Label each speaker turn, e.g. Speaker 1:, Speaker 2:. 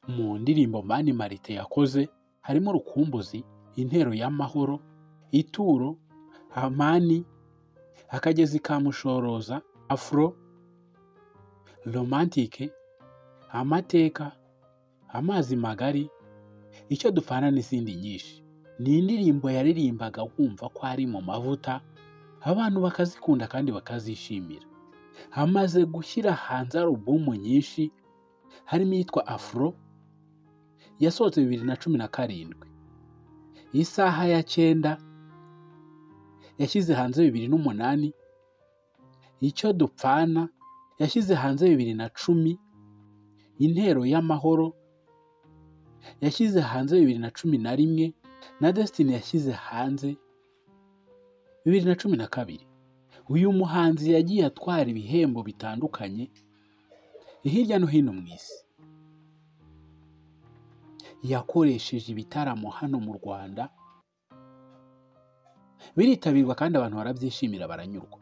Speaker 1: Mu ndirimbo Mani Martin yakoze harimo Urukumbuzi, Intero y'Amahoro, Ituro, Amani, Akagezi ka Mushoroza, Afro, Romantique, Amateka, Amazi Magari, Icyo Dupfana n'izindi nyinshi. Ni indirimbo yaririmbaga wumva ko ari mu mavuta, abantu bakazikunda kandi bakazishimira. Hamaze gushyira hanze alubumu nyinshi, harimo iyitwa Afro yasohotse 2017, Isaha ya Cyenda yashyize hanze 2008, Icyo Dupfana yashyize hanze 2010, Intero y'Amahoro yashyize hanze 2011, na Destiny yashyize hanze 2012. Uyu muhanzi yagiye atwara ibihembo bitandukanye hirya no hino mu isi. Yakoresheje ibitaramo hano mu Rwanda, biritabirwa kandi abantu barabyishimira baranyurwa.